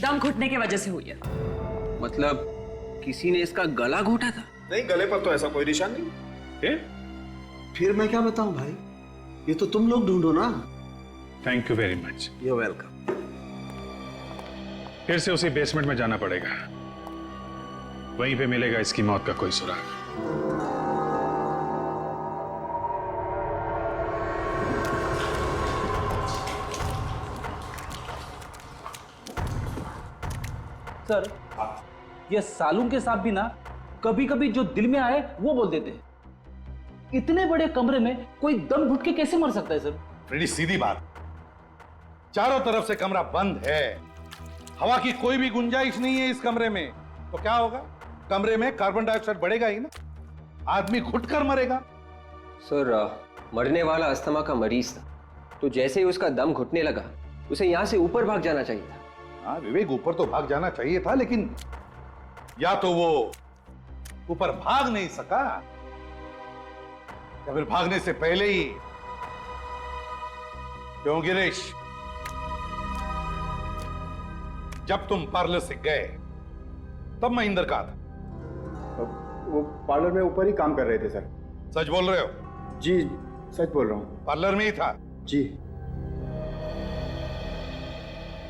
दम घुटने की वजह से हुई है। मतलब किसी ने इसका गला घोटा था? नहीं, गले पर तो ऐसा कोई निशान नहीं। फिर मैं क्या बताऊं भाई, ये तो तुम लोग ढूंढो ना। Thank you very much. You welcome. फिर से उसी बेसमेंट में जाना पड़ेगा, वहीं पे मिलेगा इसकी मौत का कोई सुराग। सर, ये सालून के साहब भी ना कभी कभी जो दिल में आए वो बोल देते हैं। इतने बड़े कमरे में कोई दम घुट के कैसे मर सकता है सर? फ्रेडी, सीधी बात, चारों तरफ से कमरा बंद है, हवा की कोई भी गुंजाइश नहीं है इस कमरे में, तो क्या होगा? कमरे में कार्बन डाइऑक्साइड बढ़ेगा ही ना, आदमी घुट कर मरेगा। सर, मरने वाला अस्थमा का मरीज था, तो जैसे ही उसका दम घुटने लगा उसे यहां से ऊपर भाग जाना चाहिए था। हाँ विवेक, ऊपर तो भाग जाना चाहिए था, लेकिन या तो वो ऊपर भाग नहीं सका या फिर भागने से पहले ही। क्यों गिरीश, जब तुम पार्लर से गए तब महेंद्र कहा था? वो पार्लर में ऊपर ही काम कर रहे थे सर। सच बोल रहे हो? जी सच बोल रहा हूँ। पार्लर में ही था? जी।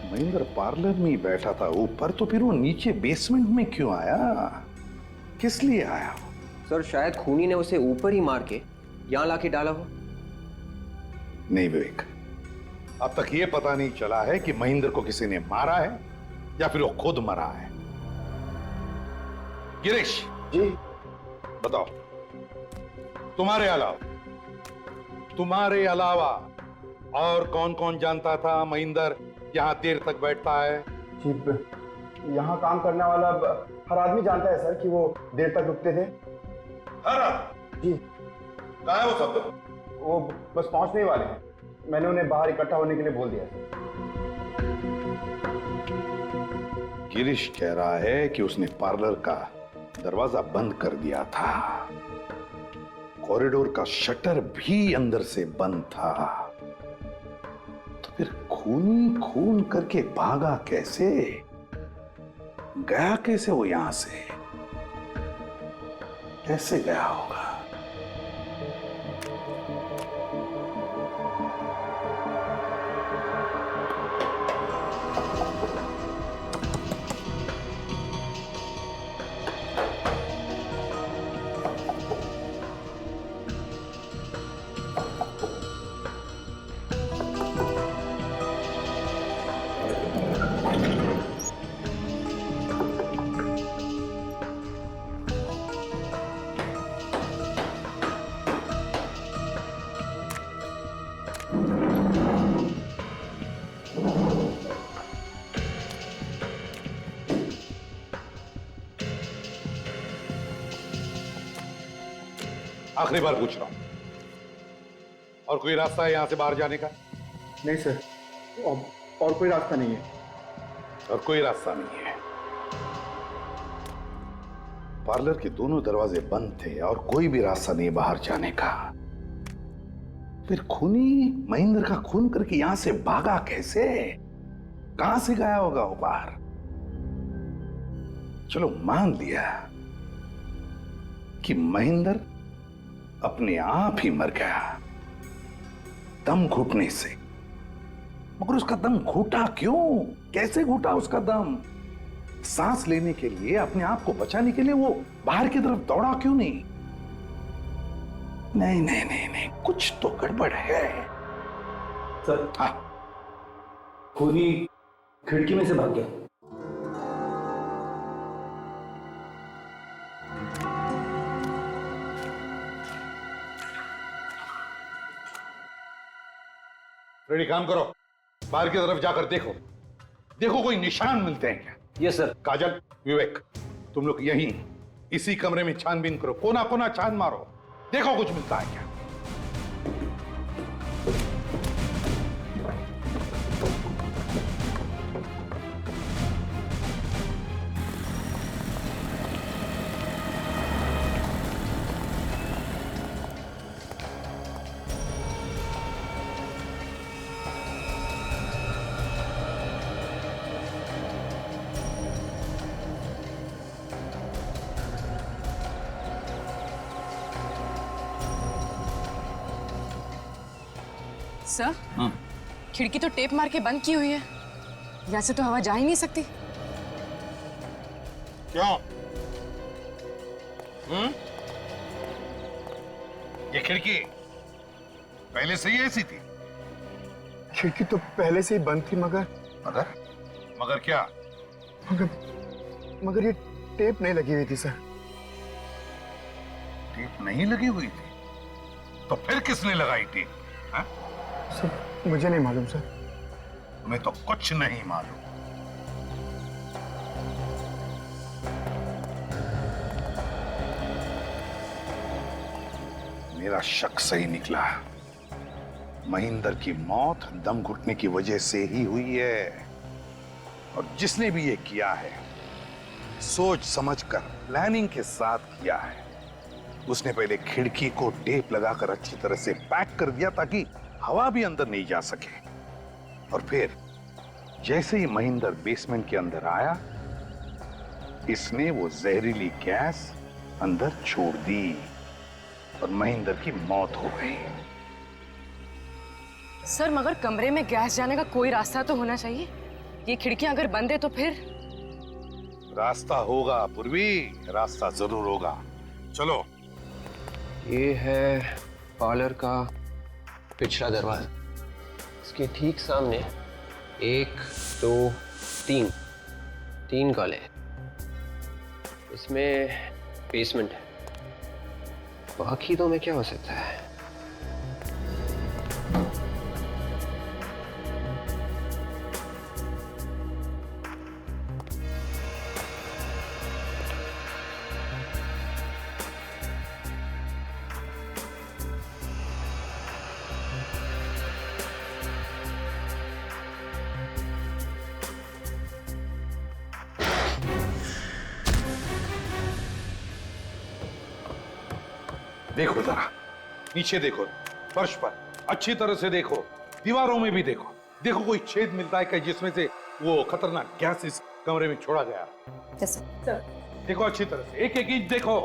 महेंद्र पार्लर में ही बैठा था ऊपर, तो फिर वो नीचे बेसमेंट में क्यों आया? किस लिए आया? सर, शायद खूनी ने उसे ऊपर ही मार के यहां लाके डाला हो। नहीं विवेक, अब तक ये पता नहीं चला है कि महेंद्र को किसी ने मारा है या फिर वो खुद मरा है। गिरीश जी बताओ, तुम्हारे अलावा और कौन कौन जानता था महेंद्र यहां देर तक बैठता है? जी, यहाँ काम करने वाला हर आदमी जानता है सर कि वो देर तक रुकते थे। हर जी। कहाँ है वो सब? वो बस पहुंचने ही वाले हैं, मैंने उन्हें बाहर इकट्ठा होने के लिए बोल दिया। गिरीश कह रहा है कि उसने पार्लर का दरवाजा बंद कर दिया था, कॉरिडोर का शटर भी अंदर से बंद था, तो फिर खूनी खून करके भागा कैसे? गया कैसे वो यहां से? कैसे गया होगा? आखिरी बार पूछ रहा हूं, और कोई रास्ता है यहां से बाहर जाने का? नहीं सर, और कोई रास्ता नहीं है। और कोई रास्ता नहीं है। पार्लर के दोनों दरवाजे बंद थे और कोई भी रास्ता नहीं बाहर जाने का। फिर खूनी महेंद्र का खून करके यहां से भागा कैसे? कहां से गया होगा वो बाहर? चलो मान लिया कि महेंद्र अपने आप ही मर गया दम घुटने से, मगर उसका दम घुटा क्यों? कैसे घुटा उसका दम? सांस लेने के लिए, अपने आप को बचाने के लिए वो बाहर की तरफ दौड़ा क्यों नहीं? नहीं नहीं नहीं नहीं, कुछ तो गड़बड़ है सर। हाँ, खूनी खिड़की में से भाग गया। रेडी, काम करो, बाहर की तरफ जाकर देखो, देखो कोई निशान मिलते हैं क्या? Yes sir. काजल, विवेक, तुम लोग यहीं इसी कमरे में छानबीन करो, कोना कोना छान मारो, देखो कुछ मिलता है क्या। सर, खिड़की तो टेप मार के बंद की हुई है, यहाँ से तो हवा जा ही नहीं सकती। क्यों? ये खिड़की पहले से ही ऐसी थी? खिड़की तो पहले से ही बंद थी, मगर मगर क्या? मगर ये टेप नहीं लगी हुई थी सर। टेप नहीं लगी हुई थी? तो फिर किसने लगाई टेप? हाँ? सर मुझे नहीं मालूम सर। तुम्हें तो कुछ नहीं मालूम। मेरा शक सही निकला। महेंद्र की मौत दम घुटने की वजह से ही हुई है, और जिसने भी ये किया है सोच समझकर प्लानिंग के साथ किया है। उसने पहले खिड़की को टेप लगाकर अच्छी तरह से पैक कर दिया ताकि हवा भी अंदर नहीं जा सके, और फिर जैसे ही महेंद्र बेसमेंट के अंदर आया, इसने वो जहरीली गैस अंदर छोड़ दी और महेंद्र की मौत हो गई। सर मगर कमरे में गैस जाने का कोई रास्ता तो होना चाहिए। ये खिड़कियां अगर बंद है तो फिर? रास्ता होगा पूर्वी, रास्ता जरूर होगा। चलो। ये है पार्लर का पिछला दरवाजा। इसके ठीक सामने 1 2 3 कॉले। इसमें बेसमेंट है। बाकी तो में क्या हो सकता है? देखो जरा, नीचे देखो, फर्श पर अच्छी तरह से देखो, दीवारों में भी देखो। देखो कोई छेद मिलता है क्या जिसमें से वो खतरनाक गैस इस कमरे में छोड़ा गया? सर देखो अच्छी तरह से, एक एक इंच देखो।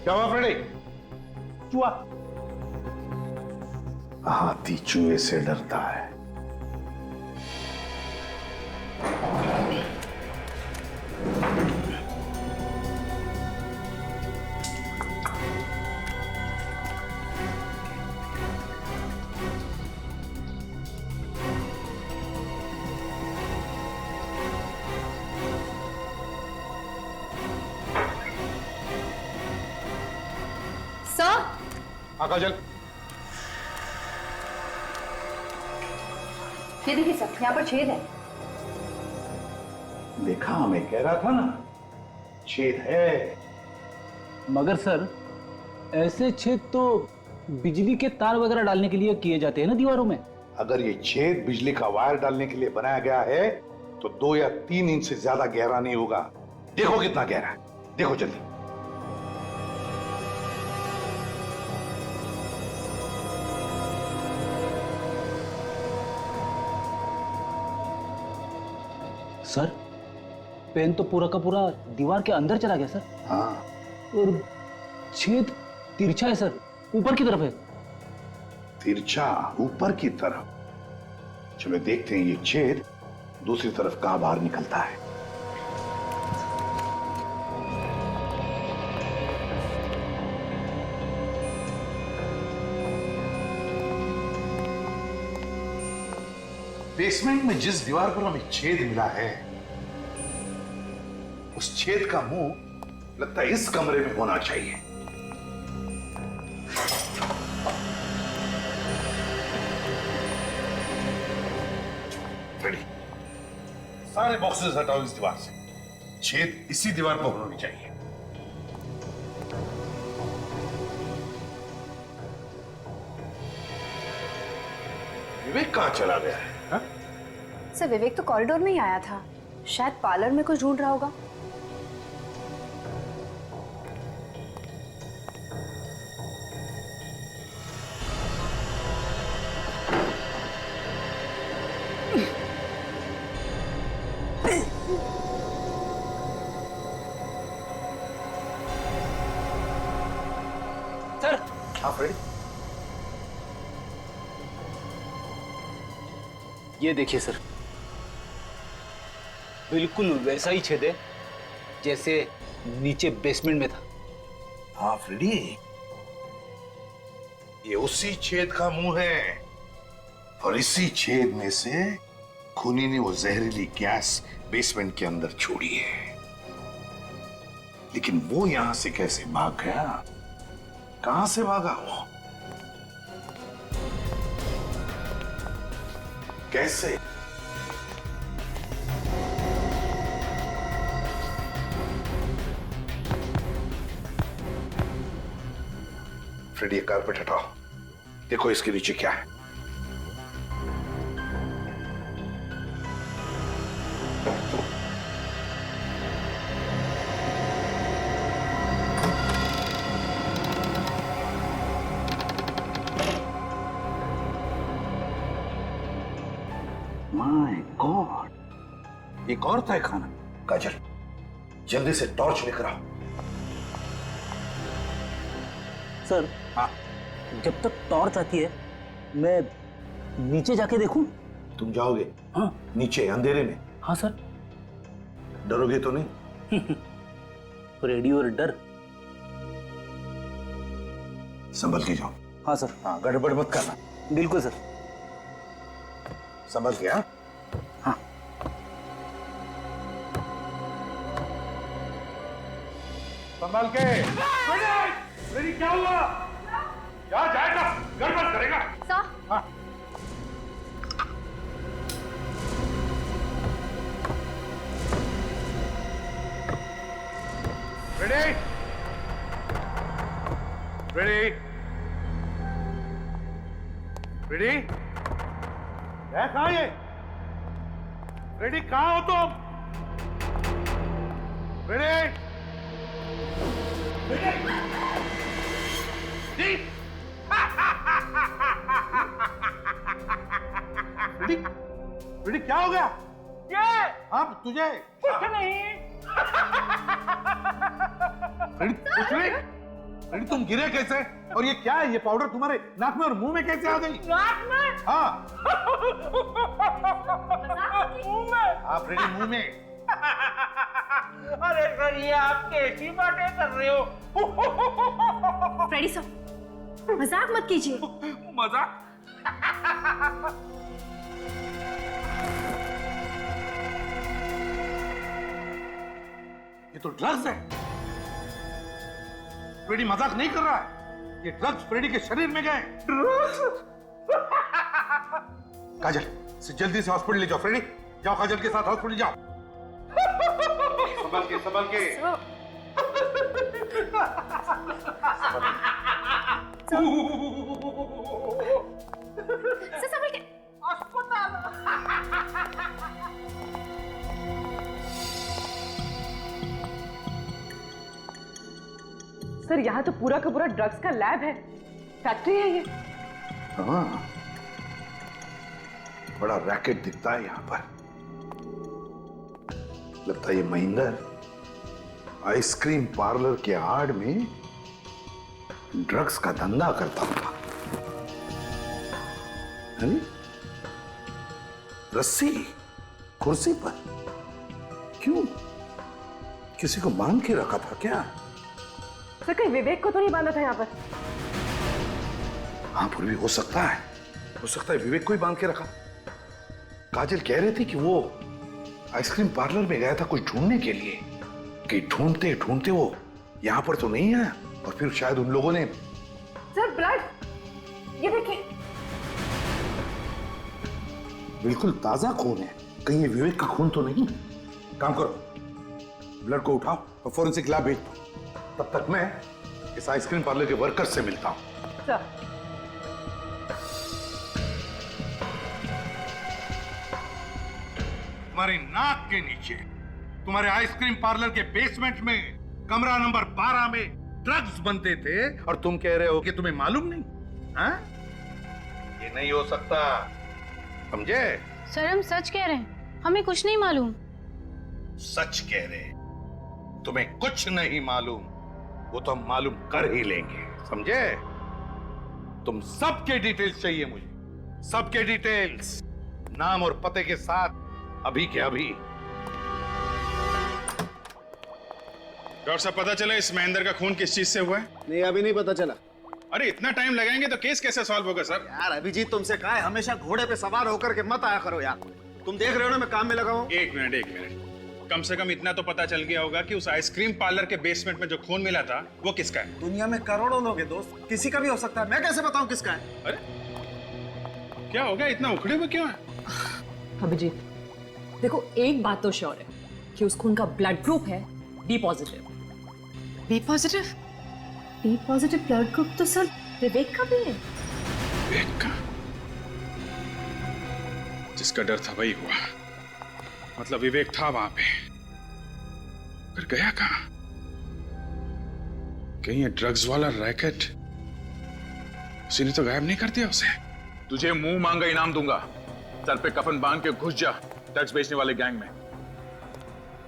क्या हुआ फ्रेडी? चूहा। हाथी चूहे से डरता है। काजल, ये देखिए सर, यहाँ पर छेद है। देखा, मैं कह रहा था ना, छेद है। मगर सर ऐसे छेद तो बिजली के तार वगैरह डालने के लिए किए जाते हैं ना दीवारों में। अगर ये छेद बिजली का वायर डालने के लिए बनाया गया है तो 2 या 3 इंच से ज्यादा गहरा नहीं होगा। देखो कितना गहरा है, देखो जल्दी। सर पेन तो पूरा का पूरा दीवार के अंदर चला गया सर। हाँ, और छेद तिरछा है सर, ऊपर की तरफ है। तिरछा ऊपर की तरफ? चलो देखते हैं ये छेद दूसरी तरफ कहां बाहर निकलता है। बेसमेंट में जिस दीवार पर हमें छेद मिला है, उस छेद का मुंह लगता है इस कमरे में होना चाहिए। रेडी, सारे बॉक्सेस हटाओ इस दीवार से। छेद इसी दीवार पर होनी चाहिए। विवेक कहाँ चला गया है हा? सर विवेक तो कॉरिडोर में ही आया था, शायद पार्लर में कुछ ढूंढ रहा होगा। सर हाँ फ्रेडी, ये देखिए सर, बिल्कुल वैसा ही छेद है जैसे नीचे बेसमेंट में था। हाँ फ्रेडी, ये उसी छेद का मुंह है और इसी छेद में से खूनी ने वो जहरीली गैस बेसमेंट के अंदर छोड़ी है। लेकिन वो यहां से कैसे भाग गया? कहां से भागा वो? कैसे? फ्रेडी, कारपेट हटाओ, देखो इसके नीचे क्या है। माय गॉड, एक और था खाना। काजल, जल्दी से टॉर्च लेकर आओ। सर हाँ, जब तक टॉर्च आती है मैं नीचे जाके देखूं? तुम जाओगे? हाँ नीचे अंधेरे में? हाँ सर। डरोगे तो नहीं? रेडियो और डर। संभल के जाओ। हाँ सर। हाँ, गड़बड़ मत करना। बिल्कुल सर। समझ गया? हाँ। संभल के। रेडी, क्या हुआ? क्या जाएगा? गड़बड़ करेगा? सर हाँ। Ready, ready, ready. है कहाँ ये? रेडी, कहाँ हो तुम? रेडी, रेडी, रेडी, रेडी, क्या हो गया? हाँ, तुझे कुछ नहीं। रेडी, कुछ नहीं। रेडी, तुम गिरे कैसे? और ये क्या है? ये पाउडर तुम्हारे नाक में और मुंह में कैसे आ गई? नाक में? हाँ। मुंह में? हाँ फ्रेडी, मुंह में। अरे सर, ये आप कैसी बातें कर रहे हो? फ्रेडी सर, मजाक मत कीजिए। मजाक? ये तो ड्रग्स है। फ्रेडी मजाक नहीं कर रहा है। ये ड्रग्स फ्रेडी के शरीर में गए। काजल, जल्दी से हॉस्पिटल ले जाओ। फ्रेडी, जाओ काजल के साथ हॉस्पिटल जाओ। संभल के, संभल के। संभल के। सर यहाँ तो पूरा का पूरा ड्रग्स का लैब है, फैक्ट्री है ये। हाँ, बड़ा रैकेट दिखता है यहाँ पर। लगता है ये महेंद्र आइसक्रीम पार्लर के आड़ में ड्रग्स का धंधा करता था। अरे रस्सी कुर्सी पर क्यों? किसी को बांध के रखा था क्या? सर कहीं विवेक को तो नहीं बांधा था यहाँ पर? हाँ, फिर भी हो सकता है। हो सकता है विवेक को ही बांध के रखा। काजल कह रही थी कि वो आइसक्रीम पार्लर में गया था कुछ ढूंढने के लिए, कि ढूंढते ढूंढते वो यहाँ पर तो नहीं आया और फिर शायद उन लोगों ने। सर ब्लड, ये देखिए। बिल्कुल ताजा खून है, कहीं ये विवेक का खून तो नहीं? काम करो, ब्लड को उठाओ और फोरेंसिक लैब भेज दो। तब तक मैं इस आइसक्रीम पार्लर के वर्कर से मिलता हूं। सर तुम्हारी नाक के नीचे, तुम्हारे आइसक्रीम पार्लर के बेसमेंट में कमरा नंबर 12 में ड्रग्स बनते थे और तुम कह रहे हो कि तुम्हें मालूम नहीं? हाँ? ये नहीं हो सकता, समझे? सर हम सच कह रहे हैं, हमें कुछ नहीं मालूम। सच कह रहे, तुम्हें कुछ नहीं मालूम, वो तो हम मालूम कर ही लेंगे, समझे? तुम सबके डिटेल्स चाहिए मुझे, सबके डिटेल्स, नाम और पते के साथ, अभी के अभी। डॉक्टर साहब, पता चला इस महेंद्र का खून किस चीज से हुआ है? नहीं, अभी नहीं पता चला। अरे इतना टाइम लगाएंगे तो केस कैसे सॉल्व होगा सर? यार अभिजीत, तुमसे कहा है हमेशा घोड़े पे सवार होकर के मत आया करो यार। तुम देख रहे हो ना मैं काम में लगा हूं। एक मिनट, कम से कम इतना तो पता चल गया होगा कि उस आइसक्रीम पार्लर के बेसमेंट में जो खून मिला था वो किसका है? दुनिया में करोड़ों लोग हैं दोस्त, किसी का भी हो सकता है, मैं कैसे बताऊं किसका है? अरे क्या हो गया, इतना उखड़े हुए क्यों है? अभिजीत देखो, एक बात तो श्योर है कि उस खून का ब्लड ग्रुप है B positive. B positive? B positive blood group तो सर विवेक का भी है। विवेक का? जिसका डर था वही हुआ, मतलब विवेक था वहां पे, पर गया कहां? कहीं ये ड्रग्स वाला रैकेट उसी ने तो गायब नहीं कर दिया उसे? तुझे मुंह मांगा इनाम दूंगा, सर पे कफन बांध के घुस जा ड्रग्स बेचने वाले गैंग में।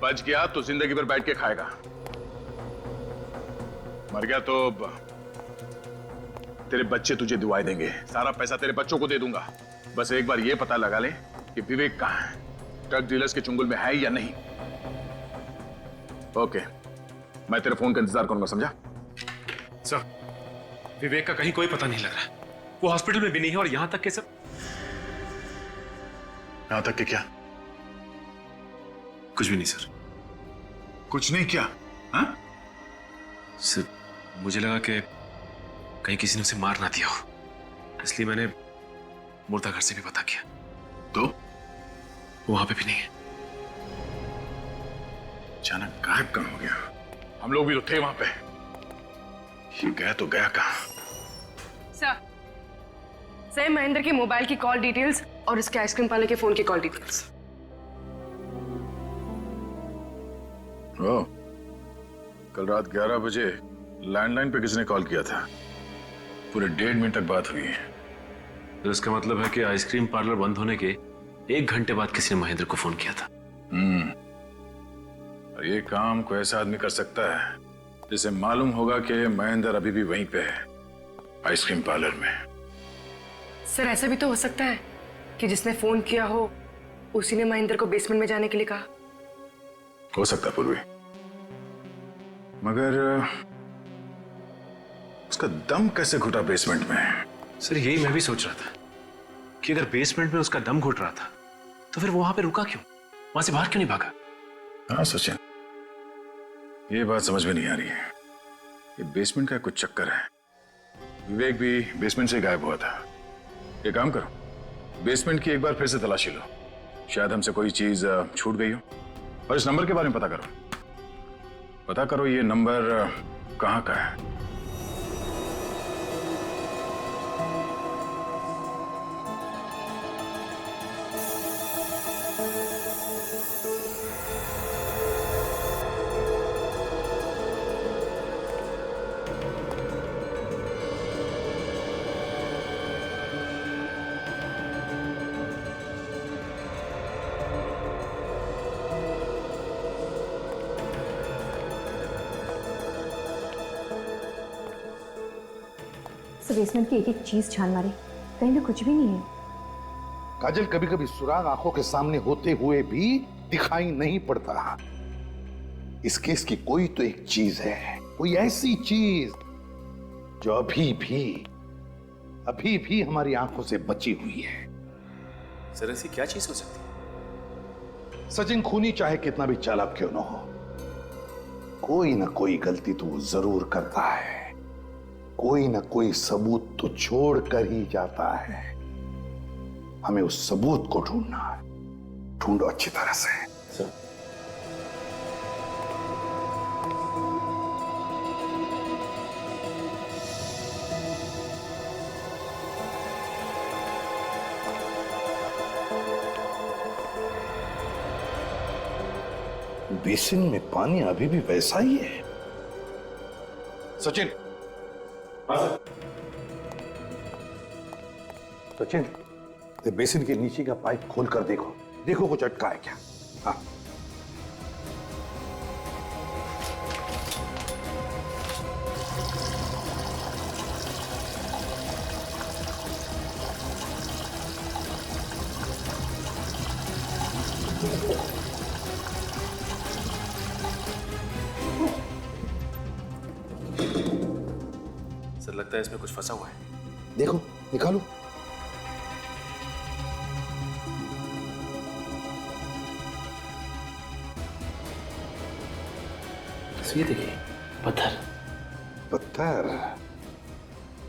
बच गया तो जिंदगी भर बैठ के खाएगा, मर गया तो तेरे बच्चे तुझे दुआएं देंगे, सारा पैसा तेरे बच्चों को दे दूंगा। बस एक बार ये पता लगा ले कि विवेक कहां है, ड्रग डीलर्स के चुंगल में है या नहीं। ओके, मैं तेरे फोन का इंतजार करूंगा, समझा? सर, विवेक का कहीं कोई पता नहीं लग रहा, वो हॉस्पिटल में भी नहीं है, और यहां तक कि सर, यहां तक कि क्या? कुछ भी नहीं सर। कुछ नहीं क्या? हाँ? सर मुझे लगा कि कहीं किसी ने उसे मार ना दिया हो, इसलिए मैंने मुर्दा घर से भी पता किया, तो वो वहां पे भी नहीं है। अचानक गायब कहां हो गया? हम लोग भी तो थे वहां पे, ये गया तो गया कहां? सर महेंद्र के मोबाइल की कॉल डिटेल्स और इसके आइसक्रीम पार्लर के फोन की कॉल डिटेल्स। ओ, कल रात 11 बजे लैंडलाइन पे किसने कॉल किया था? पूरे 1.5 मिनट तक बात हुई है। तो इसका मतलब है कि आइसक्रीम पार्लर बंद होने के 1 घंटे बाद किसी ने महेंद्र को फोन किया था। और ये काम कोई ऐसा आदमी कर सकता है जिसे मालूम होगा कि महेंद्र अभी भी वहीं पे है, आइसक्रीम पार्लर में। सर ऐसा भी तो हो सकता है कि जिसने फोन किया हो उसी ने महेंद्र को बेसमेंट में जाने के लिए कहा। हो सकता है पूर्वी, मगर उसका दम कैसे घुटा बेसमेंट में? सर यही मैं भी सोच रहा था कि अगर बेसमेंट में उसका दम घुट रहा था तो फिर वो वहां पे रुका क्यों, वहां से बाहर क्यों नहीं भागा? हाँ सचिन, ये बात समझ में नहीं आ रही है। ये बेसमेंट का कुछ चक्कर है। विवेक भी बेसमेंट से गायब हुआ था। ये काम करो, बेसमेंट की एक बार फिर से तलाशी लो, शायद हमसे कोई चीज छूट गई हो। और इस नंबर के बारे में पता करो ये नंबर कहां का है। बेसमेंट की एक एक चीज छान मारी, कहीं भी कुछ भी नहीं है। काजल, कभी कभी सुराग आंखों के सामने होते हुए भी दिखाई नहीं पड़ता। इस केस की कोई तो एक चीज है, कोई ऐसी चीज जो अभी भी हमारी आंखों से बची हुई है। सर ऐसी क्या चीज हो सकती है? सचिन, खूनी चाहे कितना भी चालाक क्यों ना हो, कोई ना कोई गलती तो वो जरूर करता है, कोई ना कोई सबूत तो छोड़ कर ही जाता है। हमें उस सबूत को ढूंढना है, ढूंढो अच्छी तरह से। सर बेसिन में पानी अभी भी वैसा ही है। सचिन, सचिन, ये बेसिन के नीचे का पाइप खोल कर देखो, देखो कुछ अटका है क्या। हाँ, सर लगता है इसमें कुछ फंसा हुआ है। देखो, निकालो। ये देखिए, पत्थर। पत्थर?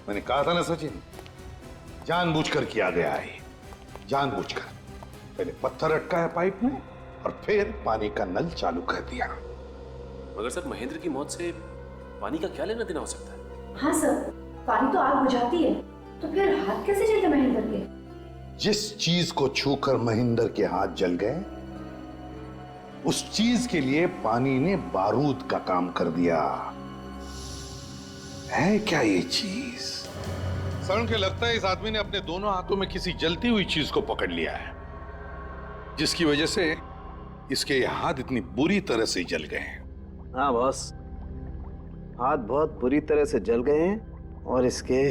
मैंने कहा था ना सचिन, जानबूझकर किया गया है, जानबूझकर। पहले पत्थर अटकाया पाइप में और फिर पानी का नल चालू कर दिया। मगर सर महेंद्र की मौत से पानी का क्या लेना देना हो सकता है? हाँ सर, पानी तो आग बुझाती है, तो फिर हाथ कैसे जलते महेंद्र के? जिस चीज को छूकर महेंद्र के हाथ जल गए, उस चीज के लिए पानी ने बारूद का काम कर दिया। है क्या ये चीज? सरण के लगता है इस आदमी ने अपने दोनों हाथों में किसी जलती हुई चीज को पकड़ लिया है, जिसकी वजह से इसके हाथ इतनी बुरी तरह से जल गए हैं। हाँ बॉस, हाथ बहुत बुरी तरह से जल गए हैं और इसके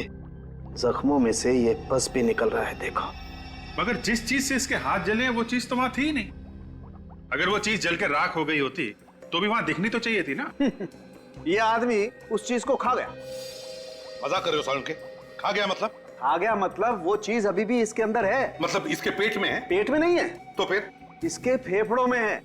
जख्मों में से ये पस भी निकल रहा है, देखो। मगर जिस चीज से इसके हाथ जले वो चीज तो वहां थी ही नहीं। अगर वो चीज जल के राख हो गई होती तो भी वहां दिखनी तो चाहिए थी ना। ये आदमी उस चीज को खा गया। मजाक कर रहे हो सारुण के? खा गया मतलब? खा गया मतलब वो चीज अभी भी इसके अंदर है। मतलब इसके पेट में है? पेट में नहीं है तो फिर? इसके फेफड़ों में है,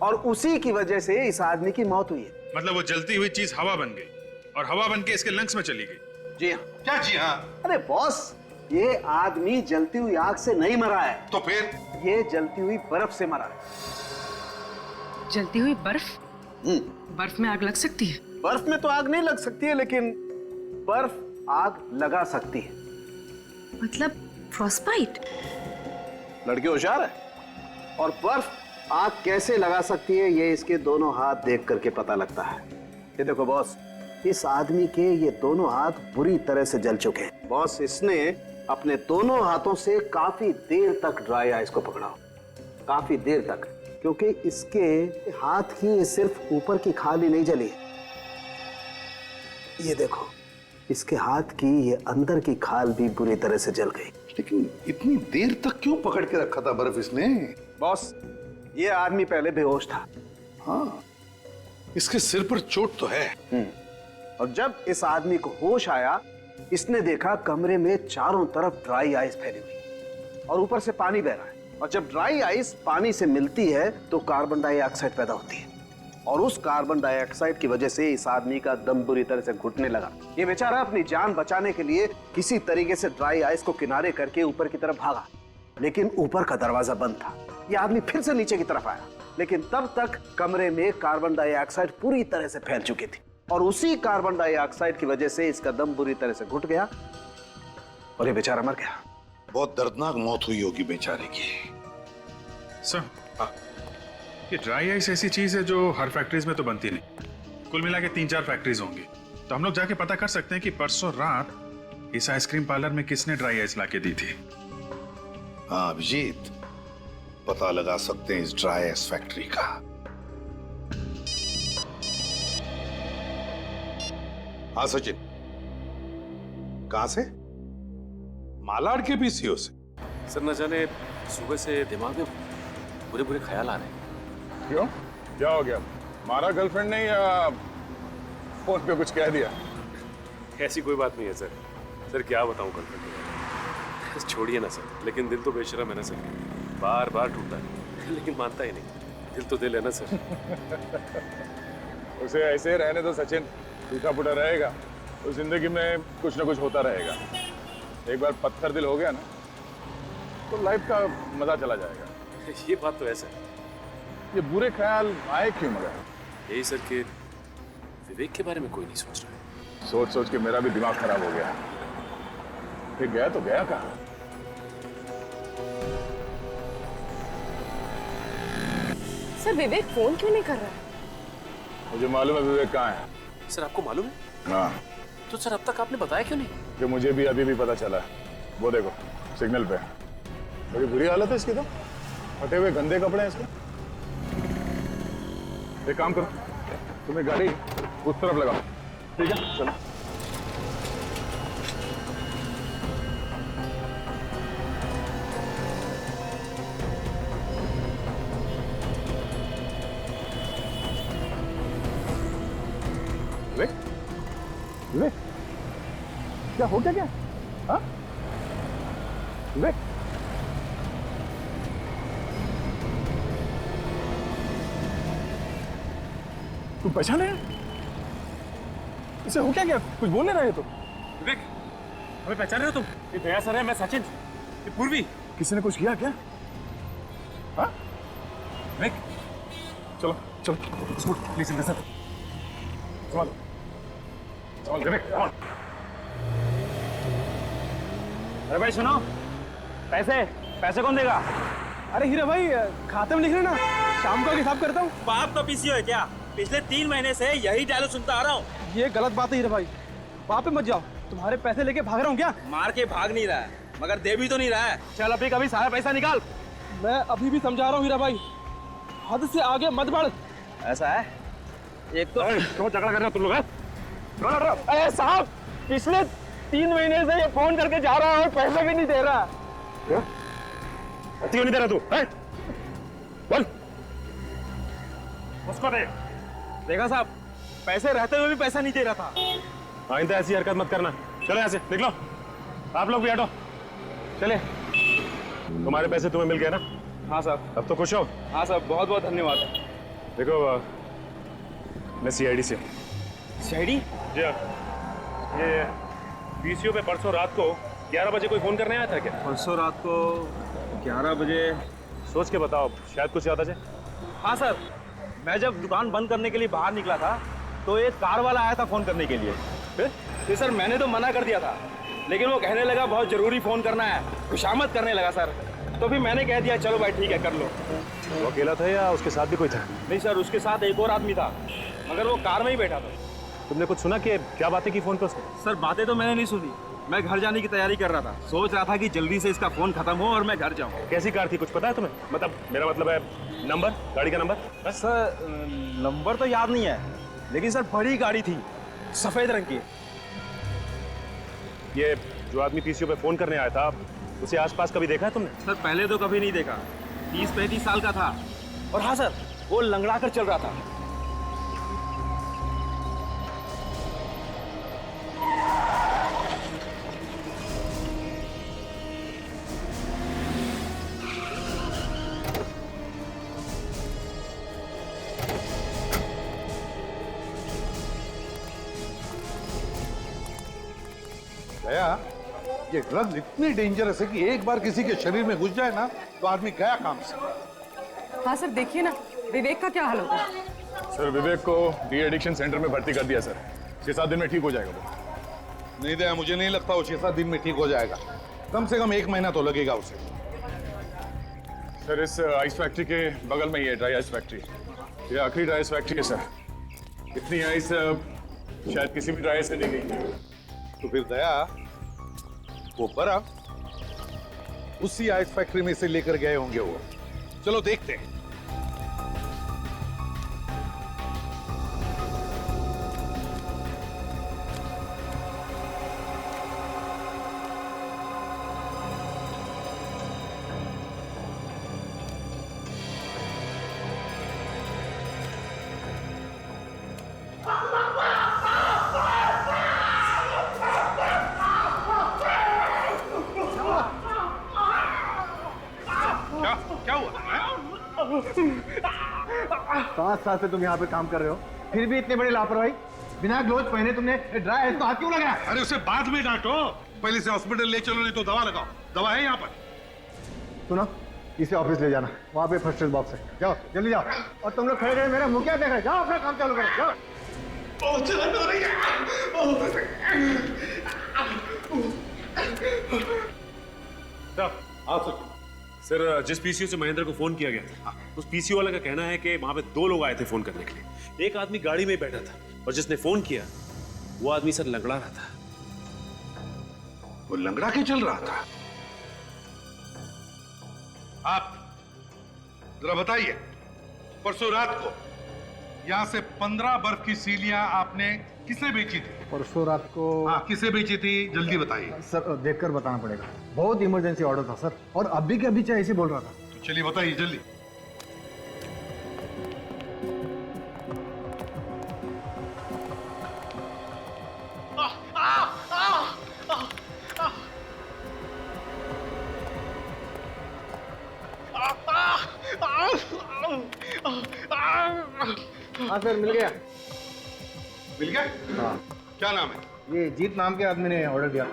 और उसी की वजह से इस आदमी की मौत हुई है। मतलब वो जलती हुई चीज हवा बन गई और हवा बन के इसके लंग्स में चली गई। जी हाँ। क्या जी हाँ? अरे बॉस, ये आदमी जलती हुई आग से नहीं मरा है। तो फिर? ये जलती हुई बर्फ से मरा है। जलती हुई बर्फ? बर्फ में आग लग सकती है? बर्फ में तो आग नहीं लग सकती है, लेकिन बर्फ आग लगा सकती है। मतलब फ्रॉस्टबाइट? लड़की होशियार है। और बर्फ आग कैसे लगा सकती है ये इसके दोनों हाथ देख करके पता लगता है। ये देखो बॉस, इस आदमी के ये दोनों हाथ बुरी तरह से जल चुके हैं। बॉस, इसने अपने दोनों हाथों से काफी देर तक ड्राई आइस को पकड़ा, काफी देर तक, क्योंकि इसके हाथ की सिर्फ ऊपर की खाल ही नहीं जली। ये देखो, इसके हाथ की ये अंदर की खाल भी बुरी तरह से जल गई। लेकिन इतनी देर तक क्यों पकड़ के रखा था बर्फ इसने? बॉस, ये आदमी पहले बेहोश था। हाँ, इसके सिर पर चोट तो है। और जब इस आदमी को होश आया, इसने देखा कमरे में चारों तरफ ड्राई आइस फैली हुई और ऊपर से पानी बह रहा है। और जब ड्राई आइस पानी से मिलती है तो कार्बन डाइऑक्साइड पैदा होती है, और उस कार्बन डाइऑक्साइड की वजह से इस आदमी का दम बुरी तरह से घुटने लगा। ये बेचारा अपनी जान बचाने के लिए किसी तरीके से ड्राई आइस को किनारे करके ऊपर की तरफ भागा, लेकिन ऊपर का दरवाजा बंद था। ये आदमी फिर से नीचे की तरफ आया, लेकिन तब तक कमरे में कार्बन डाइऑक्साइड पूरी तरह से फैल चुकी थी, और उसी कार्बन डाइऑक्साइड की वजह से इसका दम बुरी तरह से घुट गया और ये बेचारा मर गया। बहुत दर्दनाक मौत हुई होगी बेचारे की। सर, ये ड्राई आइस ऐसी चीज है जो हर फैक्ट्रीज में तो बनती नहीं। कुल मिला के 3-4 फैक्ट्रीज होंगी। तो हम लोग जाके पता कर सकते हैं कि परसों रात इस आइसक्रीम पार्लर में किसने ड्राई आइस लाके दी थी। हाँ अभिजीत, पता लगा सकते हैं इस ड्राई आइस फैक्ट्री का। हाँ सचिन, कहां से? मालाड के पीसीओ से। सर न जाने सुबह से दिमाग में बुरे बुरे ख्याल आ रहे हैं। क्यों? क्या हो गया? मारा गर्लफ्रेंड ने या फोन पे कुछ कह दिया? ऐसी कोई बात नहीं है सर। सर क्या बताऊं गर्लफ्रेंड, छोड़िए ना सर। लेकिन दिल तो बेशरम है ना सर, बार बार टूटता है लेकिन मानता ही नहीं। दिल तो दिल है ना सर। उसे ऐसे रहने दो सचिन, टूटा फूटा रहेगा तो जिंदगी में कुछ ना कुछ होता रहेगा। एक बार पत्थर दिल हो गया ना तो लाइफ का मजा चला जाएगा। ये बात तो ऐसा है। ये बुरे ख्याल आए क्यों मगर? यही सर के विवेक के बारे में कोई नहीं सोच रहा है। सोच सोच के मेरा भी दिमाग खराब हो गया। फिर गया तो गया कहाँ? सर विवेक फोन क्यों नहीं कर रहा है? मुझे मालूम है विवेक कहाँ है। सर आपको मालूम है? हाँ, तो सर अब तक आपने बताया क्यों नहीं? कि मुझे भी अभी भी पता चला है। वो देखो सिग्नल पे। बड़ी बुरी हालत है इसकी तो, फटे हुए गंदे कपड़े हैं इसके। एक काम करो, तुम्हें गाड़ी उस तरफ लगाओ, ठीक है? चलो। विवेक, विवेक, क्या हो गया? हाँ? विवेक, तुम पहचाने? इसे हो क्या? कुछ बोल नहीं रहे तो? विवेक, हमें पहचान रहे हो तुम? ये दया सर है, मैं सचिन, ये पूर्वी। किसी ने कुछ किया क्या? हाँ? विवेक, चलो चलो, प्लीज इन सर। संभालो, संभालो विवेक, come on। अरे भाई सुनो, पैसे कौन देगा? अरे हीरा भाई, खाते में लिख रहे ना, शाम को हिसाब करता हूँ। बाप का पीसीओ है क्या? पिछले 3 महीने से यही डायलॉग सुनता आ रहा हूँ। ये गलत बात है हीरा भाई, बाप पे मत जाओ। तुम्हारे पैसे लेके भाग रहा हूँ क्या? मार के भाग नहीं रहा है, मगर दे भी तो नहीं रहा है। चल अभी कभी सारा पैसा निकाल। मैं अभी भी समझा रहा हूँ हीरा भाई, हद से आगे मत बढ़। ऐसा है? एक तो क्यों झगड़ा कर रहे हो तुम लोग? अरे साहब, पिछले 3 महीने से ये फोन करके जा रहा है और पैसे भी नहीं दे रहा। क्यों नहीं दे रहा तू? बोल। उसको दे। देखा साहब, पैसे रहते हुए भी पैसा नहीं दे रहा था। आइंदा ऐसी हरकत मत करना। चलो यहाँ से निकलो, आप लोग भी हटो। चले। तुम्हारे पैसे तुम्हें मिल गए ना? हाँ सर। अब तो खुश हो? हाँ सर, बहुत बहुत धन्यवाद। देखो मैं सीआईडी से। सीआईडी? जी हाँ। ये पीसीओ पे परसों रात को 11 बजे कोई फोन करने आया था क्या? परसों रात को 11 बजे? सोच के बताओ, शायद कुछ याद आ जाए। हाँ सर, मैं जब दुकान बंद करने के लिए बाहर निकला था तो एक कार वाला आया था फोन करने के लिए। फिर सर मैंने तो मना कर दिया था, लेकिन वो कहने लगा बहुत जरूरी फोन करना है, खुशामद करने लगा सर। तो फिर मैंने कह दिया चलो भाई ठीक है कर लो। वो अकेला था या उसके साथ भी कोई था? नहीं सर, उसके साथ एक और आदमी था, मगर वो कार में ही बैठा था। तुमने कुछ सुना कि क्या बातें की फोन पे उसने? सर बातें तो मैंने नहीं सुनी, मैं घर जाने की तैयारी कर रहा था। सोच रहा था कि जल्दी से इसका फोन खत्म हो और मैं घर जाऊं। कैसी कार थी कुछ पता है तुम्हें? मतलब मेरा मतलब है नंबर, गाड़ी का नंबर? बस सर नंबर तो याद नहीं है, लेकिन सर बड़ी गाड़ी थी, सफेद रंग की। ये जो आदमी पीसीओ पे फोन करने आया था, उसे आसपास कभी देखा है तुमने? सर पहले तो कभी नहीं देखा, 30-35 साल का था। और हाँ सर, वो लंगड़ा कर चल रहा था। दया, ये ड्रग्स इतनी डेंजरस है कि एक बार किसी के शरीर में घुस जाए ना तो आदमी गया काम से। हाँ सर, देखिए ना विवेक का क्या हाल होगा। सर विवेक को डी एडिक्शन सेंटर में भर्ती कर दिया सर। 6-7 दिन में ठीक हो जाएगा वो। नहीं दया, मुझे नहीं लगता वो 6-7 दिन में ठीक हो जाएगा, कम से कम 1 महीना तो लगेगा उसे। सर इस आइस फैक्ट्री के बगल में ही है ड्राई आइस फैक्ट्री। ये आखिरी ड्राई आइस फैक्ट्री है सर। इतनी आइस शायद किसी भी ड्राई आइस से नहीं गई। तो फिर दया, वो बर्फ उसी आइस फैक्ट्री में से लेकर गए होंगे वो। चलो देखते हैं। क्या हुआ? 5 साल से तुम यहाँ पे काम कर रहे हो, फिर भी इतने बड़े लापरवाही। बिना ग्लोव्स पहने तुमने ड्राई आइस तो हाथ क्यों लगाया? अरे उसे बाद में डांटो, पहले से हॉस्पिटल ले चलो, नहीं तो दवा लगाओ। दवा है यहाँ पर। सुनो, इसे ऑफिस ले जाना, वहाँ पे फर्स्ट एड बॉक्स है। जाओ जल्दी जाओ। और तुम लोग खड़े खड़े मेरा मुंह क्या देख रहे? जाओ अपना काम चालू करो, जाओ। सर जिस पीसीओ से महेंद्र को फोन किया गया था, उस पीसीओ वाले का कहना है कि वहां पे 2 लोग आए थे फोन करने के लिए। एक आदमी गाड़ी में ही बैठा था और जिसने फोन किया वो आदमी सर लंगड़ा रहा था। वो लंगड़ा के चल रहा था? आप जरा बताइए, परसों रात को यहाँ से 15 बर्फ की सीलियां आपने किसे बेची थी? परसों रात को। हाँ, किसे बेची थी, जल्दी बताइए। सर देखकर बताना पड़ेगा, बहुत इमरजेंसी ऑर्डर था सर, और अभी के अभी चाहे ऐसे बोल रहा था। तो चलिए बताइए जल्दी। हाँ सर, मिल गया। मिल गया? हाँ। क्या नाम है? ये जीत नाम के आदमी ने ऑर्डर दिया।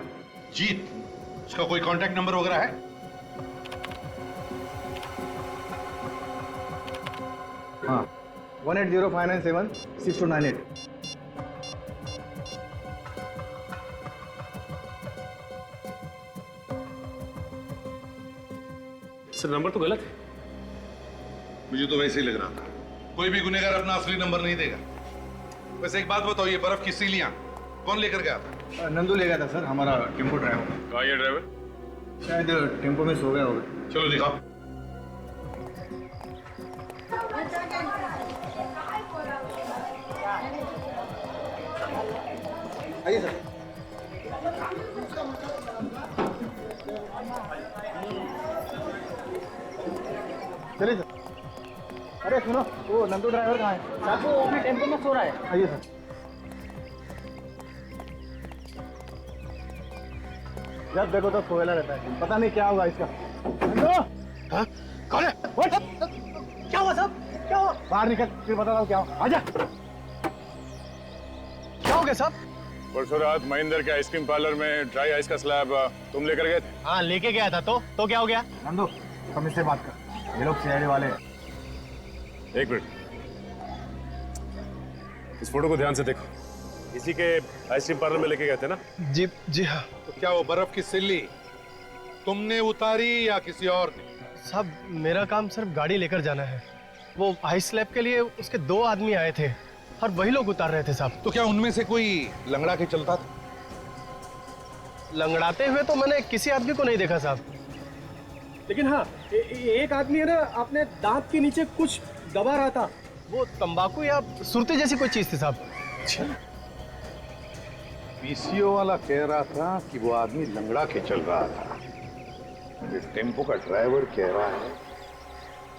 जीत? उसका कोई कांटेक्ट नंबर वगैरह है? हाँ, 1805976298। सर नंबर तो गलत है। मुझे तो वैसे ही लग रहा था, कोई भी गुनहगार अपना असली नंबर नहीं देगा। वैसे एक बात बताओ, ये बर्फ की सीलियां कौन लेकर गया था? नंदू ले गया था सर, हमारा टेम्पो ड्राइवर। कहाँ ये ड्राइवर? शायद टेम्पो में सो गया होगा। चलो दिखाओ। आइए सर। चलिए सर। अरे सुनो, वो नंदू ड्राइवर कहाँ है? साहब वो अपने टेम्पो में सो रहा है। आइए सर। जब देखो तो सोएला रहता है, पता नहीं क्या होगा इसका। नंदू! हाँ? कौन है? क्या हुआ साहब? क्या हुआ? बाहर निकल, फिर बता रहा क्या हुआ। आजा। क्या हो गया साहब? परसों रात महेंद्र के आइसक्रीम पार्लर में ड्राई आइस का स्लैब तुम लेकर गए थे? हाँ लेके गया था, तो क्या हो गया? नंदू, तुम इससे बात कर, ये लोग सीआईडी वाले हैं। एक मिनट, इस फोटो को ध्यान से देखो। इसी के आइसक्रीम पार्लर में लेके गए थे ना? जी हाँ। तो क्या वो बर्फ की सिल्ली तुमने उतारी या किसी और ने? साहब मेरा काम सिर्फ गाड़ी लेकर जाना है। वो आइस स्लैब के लिए उसके 2 आदमी आए थे और वही लोग उतार रहे थे साहब। तो क्या उनमें से कोई लंगड़ा के चलता था? लंगड़ाते हुए तो मैंने किसी आदमी को नहीं देखा साहब। लेकिन हाँ, एक आदमी है ना, अपने दांत के नीचे कुछ दबा रहा था। वो तंबाकू या सुरती जैसी कोई चीज थी साहब। अच्छा, पीसीओ वाला कह रहा था कि वो आदमी लंगड़ा के चल रहा था। ये टेम्पो का ड्राइवर कह रहा है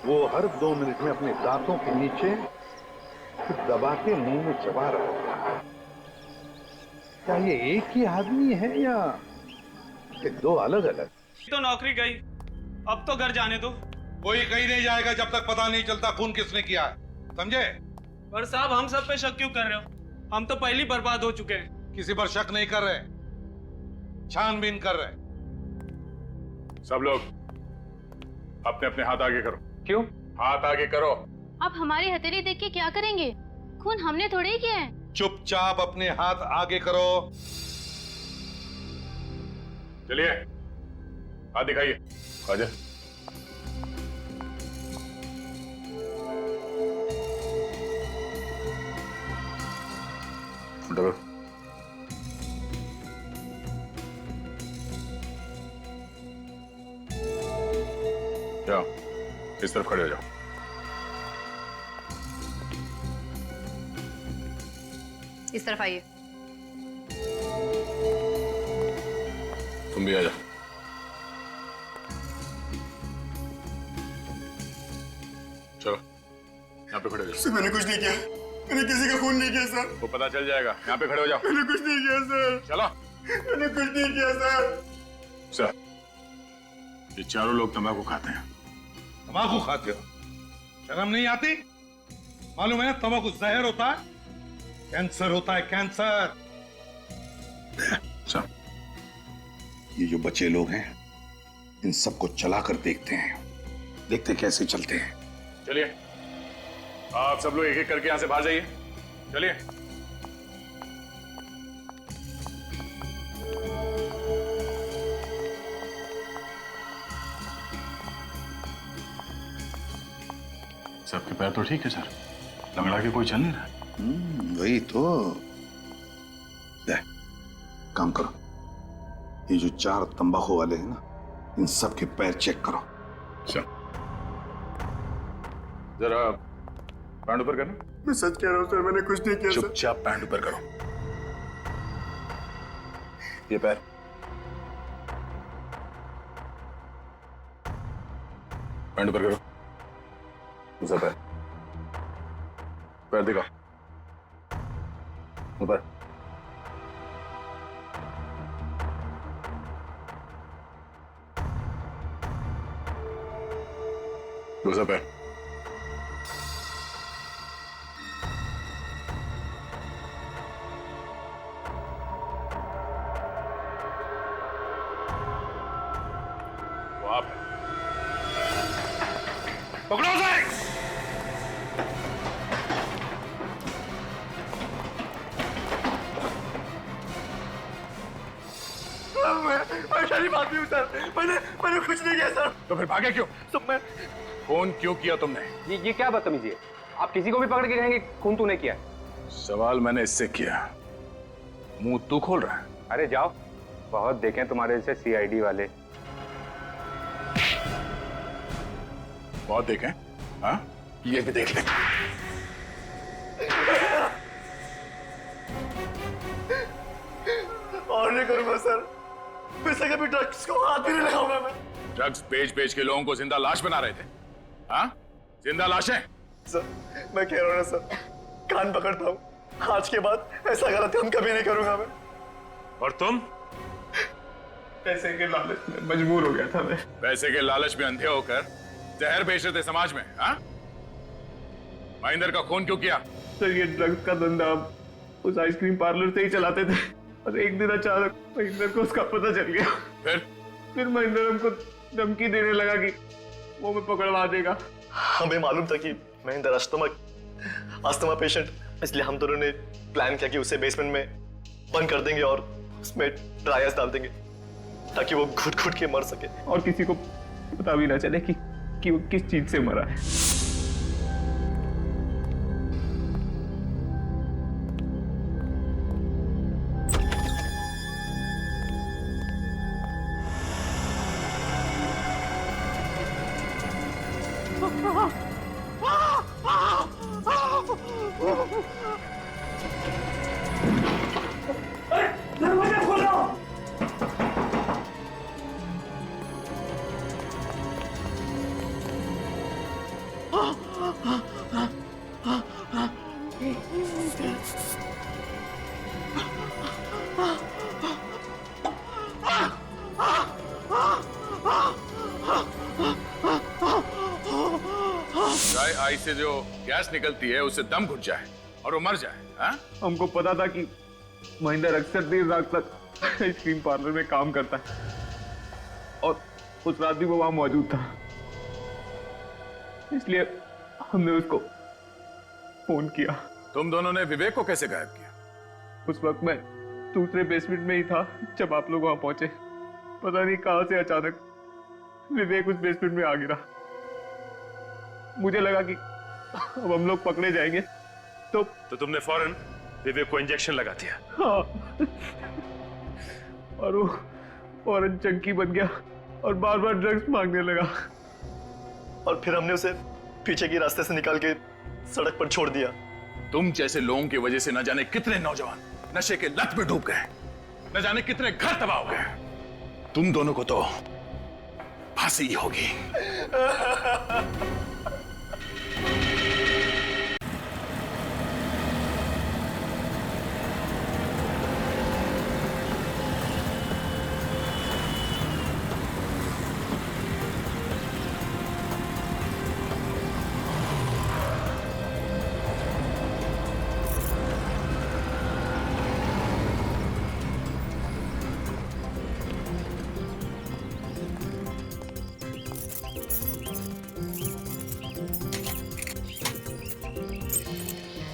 वो हर 2 मिनट में अपने दांतों के नीचे कुछ दबा के मुंह में चबा रहा था। क्या ये एक ही आदमी है या ये 2 अलग अलग? तो नौकरी गई, अब तो घर जाने दो। कोई कहीं नहीं जाएगा जब तक पता नहीं चलता खून किसने किया है, समझे? पर साहब हम सब पे शक क्यों कर रहे हो? हम तो पहले ही बर्बाद हो चुके हैं। किसी पर शक नहीं कर रहे, छानबीन कर रहे। सब लोग अपने अपने हाथ आगे करो। क्यों? हाथ आगे करो। आप हमारी हथेली देख के क्या करेंगे? खून हमने थोड़े ही किया है। चुपचाप अपने हाथ आगे करो। चलिए हाथ दिखाइए। आजा। उठो। जाओ, इस तरफ खड़े हो जाओ। इस तरफ आइए। तुम भी आ जाओ। चलो यहाँ पे खड़े हो जाओ। मैंने कुछ नहीं किया, मैंने किसी का खून नहीं किया सर। वो पता चल जाएगा, यहाँ पे खड़े हो जाओ। मैंने कुछ नहीं किया सर। चलो। मैंने कुछ नहीं किया सर। सर, ये चारों लोग तंबाकू खाते हैं। तंबाकू खाते हो? शर्म नहीं आती? मालूम है तंबाकू जहर होता है, कैंसर होता है, कैंसर। सर, ये जो बच्चे लोग हैं इन सबको चला कर देखते हैं, देखते कैसे चलते हैं। चलिए आप सब लोग एक एक करके यहाँ से बाहर जाइए। चलिए। सबके पैर तो ठीक है सर, लंगड़ा के कोई चल नहीं रहा। वही तो। दे, काम करो, ये जो 4 तंबाकू वाले हैं ना, इन सब के पैर चेक करो। चल जरा पैंट ऊपर करना। मैं सच कह रहा हूँ सर, मैंने कुछ नहीं किया सर। चुपचाप पैंट ऊपर करो। ये पैर, पैंट ऊपर करो। दूसरा पैर, पैर दिखाओ ऊपर। दूसरा पैर, वो आप है। पकड़ो उसे। मैं शरीफ आदमी हूँ सर, मैंने कुछ नहीं किया सर। तो फिर भागे क्यों? सब मैं फोन क्यों किया तुमने? ये क्या बदतमीजी है? आप किसी को भी पकड़ के कहेंगे खून तूने किया? सवाल मैंने इससे किया, मुंह तू खोल रहा है। अरे जाओ, बहुत देखें तुम्हारे जैसे सीआईडी वाले। बहुत देखें? हाँ, ये भी देख ले। और नहीं करूंगा सर, मैं सके भी ड्रग्स को हाथ भी नहीं लगाऊंगा मैं। ड्रग्स बेच के लोगों को जिंदा लाश बना रहे थे। हाँ, जिंदा लाशें। सर मैं कह रहा हूँ ना सर, कान पकड़ता हूँ, आज के बाद ऐसा गलत काम कभी नहीं करूंगा मैं। और तुम? पैसे के लालच में मजबूर हो गया था मैं। पैसे के लालच में अंधे होकर जहर बेच रहे थे समाज में। हाँ, महेंद्र का खून क्यों किया? सर ये ड्रग्स का धंधा आप उस आइसक्रीम पार्लर से ही चलाते थे, और एक दिन अचानक महेंद्र को उसका पता चल गया। फिर महेंद्र हमको धमकी देने लगा कि वो हमें पकड़वा देगा। हमें मालूम था कि महेंद्र अस्थमा पेशेंट, इसलिए हम दोनों ने प्लान किया कि उसे बेसमेंट में बंद कर देंगे और उसमें ड्राई आइस डाल देंगे ताकि वो घुट घुट के मर सके और किसी को पता भी ना चले कि वो किस चीज से मरा है। दरवाजा खोलो। ड्राई आइस से जो गैस निकलती है उससे दम घुट जाए और वो मर जाए। हाँ? हमको पता था कि महेंद्र अक्सर देर रात तक आइसक्रीम पार्लर में काम करता है और उस रात भी वो वहां मौजूद था, इसलिए हमने उसको फोन किया। तुम दोनों ने विवेक को कैसे गायब किया? उस वक्त मैं दूसरे बेसमेंट में ही था जब आप लोग वहां पहुंचे। पता नहीं कहां से अचानक विवेक उस बेसमेंट में आ गिरा। मुझे लगा कि अब हम लोग पकड़े जाएंगे, तो तुमने फौरन विवेक को इंजेक्शन लगा दिया। हाँ। और वो फौरन चंकी बन गया और बार बार ड्रग्स मांगने लगा, और फिर हमने उसे पीछे के रास्ते से निकाल के सड़क पर छोड़ दिया। तुम जैसे लोगों की वजह से न जाने कितने नौजवान नशे के लत में डूब गए, न जाने कितने घर तबाह हो गए। तुम दोनों को तो फांसी ही होगी।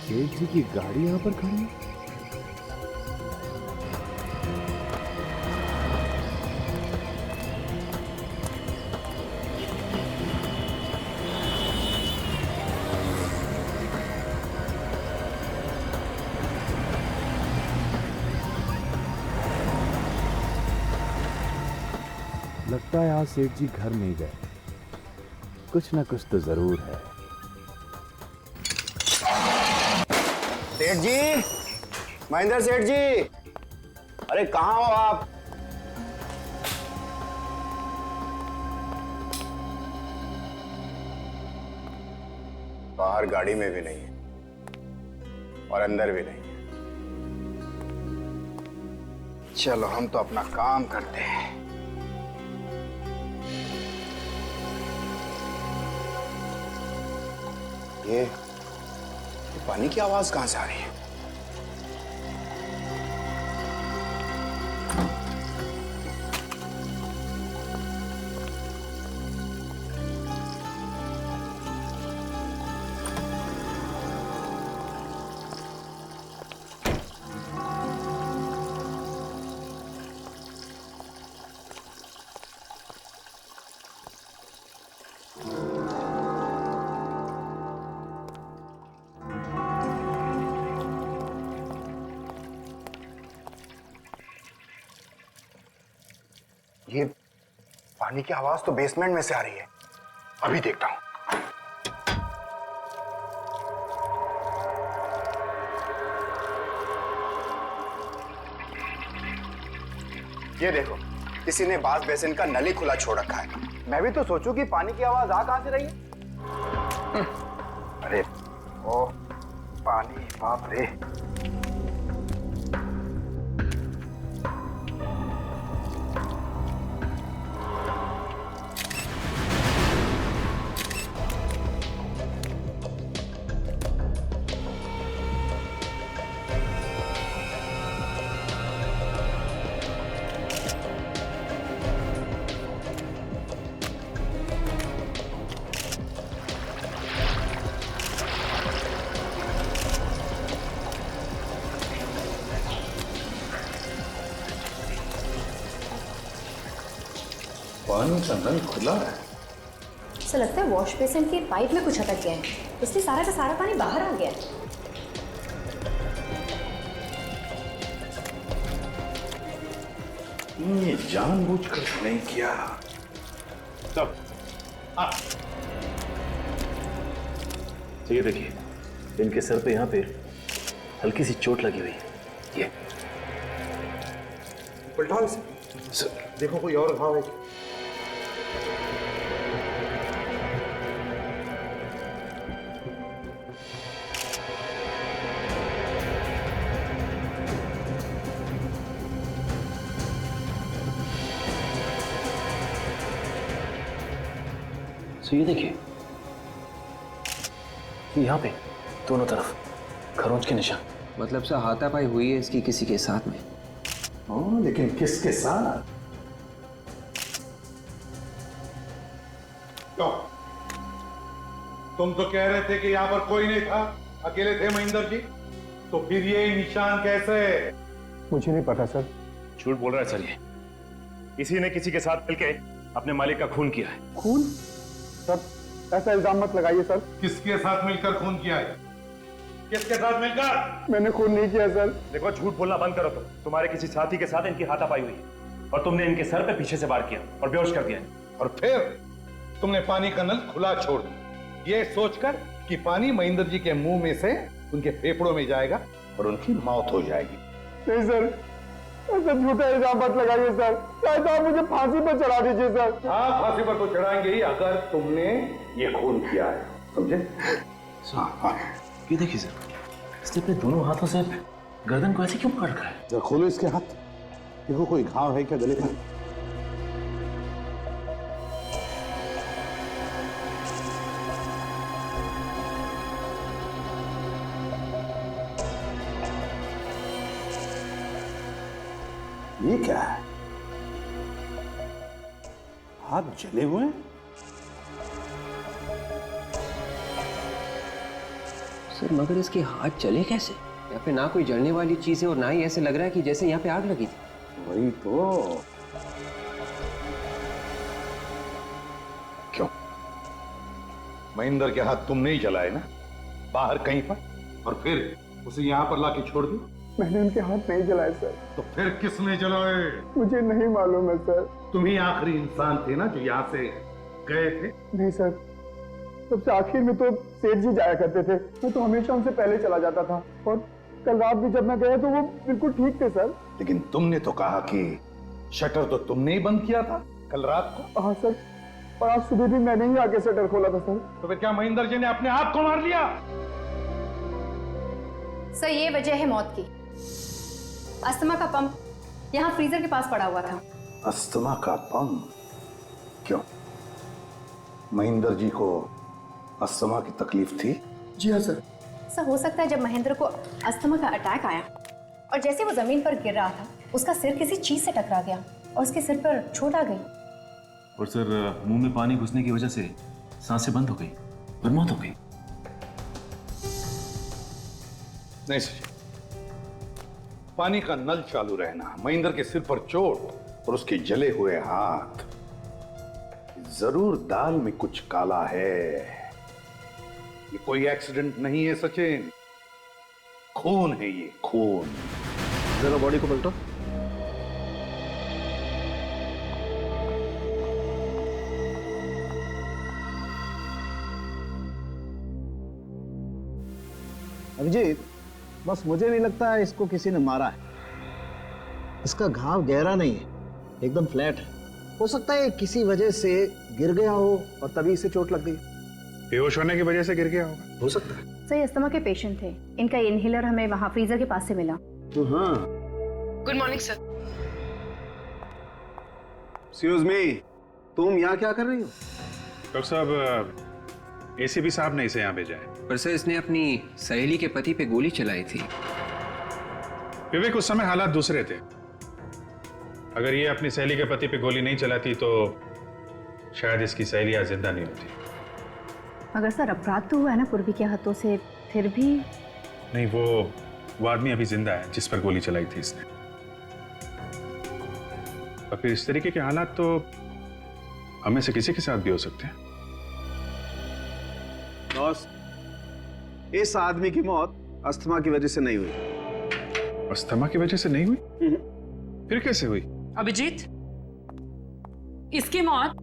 सेठ जी की गाड़ी यहाँ पर खड़ी है। लगता है आज सेठ जी घर नहीं गए। कुछ ना कुछ तो जरूर है। सेठ जी, महेंद्र सेठ जी, अरे कहाँ हो आप? बाहर गाड़ी में भी नहीं है और अंदर भी नहीं है। चलो हम तो अपना काम करते हैं। ये पानी की आवाज कहां से आ रही है? ये पानी की आवाज तो बेसमेंट में से आ रही है। अभी देखता हूं। ये देखो, किसी ने बाथ बेसिन का नली खुला छोड़ रखा है। मैं भी तो सोचूं कि पानी की आवाज आ कहां से रही है। अरे ओ पानी, बाप रे। पानी का नल खुला है। ऐसा लगता है वॉश बेसिन की पाइप में कुछ अटक गया है, इसलिए सारा का सारा पानी बाहर आ गया है। ये जानबूझकर नहीं किया। तब ये देखिए, इनके सर पे यहाँ पे हल्की सी चोट लगी हुई है। ये पलटाओ इसे। देखो कोई और घाव है। तो ये देखिए, यहाँ पे दोनों तरफ खरोंच के निशान। मतलब से हाथापाई हुई है इसकी किसी के साथ में। हाँ, लेकिन किसके साथ? तुम तो कह रहे थे कि यहाँ पर कोई नहीं था, अकेले थे महेंद्र जी, तो फिर ये निशान कैसे? मुझे नहीं पता सर। झूठ बोल रहा है सर। ये किसी ने किसी के साथ मिलके अपने मालिक का खून किया है। खून? सर ऐसा इल्जाम मत लगाइए सर। किसके साथ मिलकर खून किया है? किसके साथ मिलकर? मैंने खून नहीं किया सर। देखो, झूठ बोलना बंद करो। तुम्हारे किसी साथी के साथ इनकी हाथापाई हुई है और तुमने इनके सर पे पीछे से वार किया और बेहोश कर दिया। और फिर तुमने पानी का नल खुला छोड़ दिया, ये सोचकर कि पानी महेंद्र जी के मुंह में से उनके फेफड़ों में जाएगा और उनकी मौत हो जाएगी। नहीं सर, ऐसा झूठा इल्जाम मत लगाइए सर। शायद आप मुझे फांसी पर चढ़ा दीजिए सर। हाँ, फांसी पर तो चढ़ाएंगे ही अगर तुमने ये खून किया है, समझे? हाँ, ये देखिए सर, इसने अपने दोनों हाथों से गर्दन को ऐसे क्यों पकड़ रखा है? जरा खोलो इसके हाथ, देखो कोई घाव है क्या गले में? ये क्या है? हाथ जले हुए हैं? सर मगर इसके हाथ जले कैसे? यहाँ पे ना कोई जलने वाली चीज है और ना ही ऐसे लग रहा है कि जैसे यहाँ पे आग लगी थी। वही तो। क्यों? महेंद्र के हाथ तुम नहीं जलाए ना, बाहर कहीं पर, और फिर उसे यहाँ पर लाके छोड़ दी? मैंने उनके हाथ नहीं जलाए सर। तो फिर किसने जलाए? मुझे नहीं मालूम है सर। तुम ही आखिरी इंसान थे ना जो यहाँ से गए थे। नहीं सर, सबसे आखिर में तो सेठ जी जाया करते थे, मैं तो हमेशा उनसे पहले चला जाता था। और कल रात भी जब मैं गया तो वो बिल्कुल ठीक थे सर। लेकिन तुमने तो कहा कि शटर तो तुमने ही बंद किया था कल रात को। हाँ सर, और आज सुबह भी मैंने ही आके शटर खोला था सर। तो फिर क्या महेंद्र जी ने अपने आप को मार लिया? सर ये वजह है मौत की। अस्थमा का पंप यहाँ फ्रीजर के पास पड़ा हुआ था। अस्थमा का पंप? क्यों, महेंद्र जी को अस्थमा की तकलीफ थी? जी हाँ सर। सर हो सकता है जब महेंद्र को अस्थमा का अटैक आया और जैसे वो जमीन पर गिर रहा था, उसका सिर किसी चीज से टकरा गया और उसके सिर पर चोट आ गई। और सर मुंह में पानी घुसने की वजह से सांसें बंद हो गई और मौत हो गई। नहीं सर, पानी का नल चालू रहना, महेंद्र के सिर पर चोट और उसके जले हुए हाथ, जरूर दाल में कुछ काला है। ये कोई एक्सीडेंट नहीं है सचिन, खून है ये, खून। जरा बॉडी को पलटो। अभिजीत, बस मुझे नहीं लगता है इसको किसी ने मारा है। इसका घाव गहरा नहीं है, एकदम फ्लैट है। हो सकता है किसी वजह से गिर गया हो और तभी इसे चोट लग गई। बेहोश होने की वजह से गिर गया होगा, हो सकता है। सर अस्थमा के पेशेंट थे, इनका इनहेलर हमें वहाँ फ्रीजर के पास से मिला। हाँ। Good morning sir. Excuse me, तुम यहाँ क्या कर रही हो? डॉक्टर साहब, एसीपी साहब ने इसे यहाँ भेजा है। पर सर इसने अपनी सहेली के पति पे गोली चलाई थी। विवेक, उस समय हालात दूसरे थे। अगर ये अपनी सहेली के पति पे गोली नहीं चलाती तो शायद इसकी सहेली आज जिंदा नहीं होती। मगर सर अपराध तो हुआ है ना पूर्वी के हाथों से, फिर भी। नहीं, वो आदमी अभी जिंदा है जिस पर गोली चलाई थी इसने। और फिर इस तरीके के हालात तो हमें से किसी के साथ भी हो सकते हैं। बॉस, इस आदमी की मौत अस्थमा की वजह से नहीं हुई। अस्थमा की वजह से नहीं हुई? फिर कैसे हुई? अभिजीत, इसकी मौत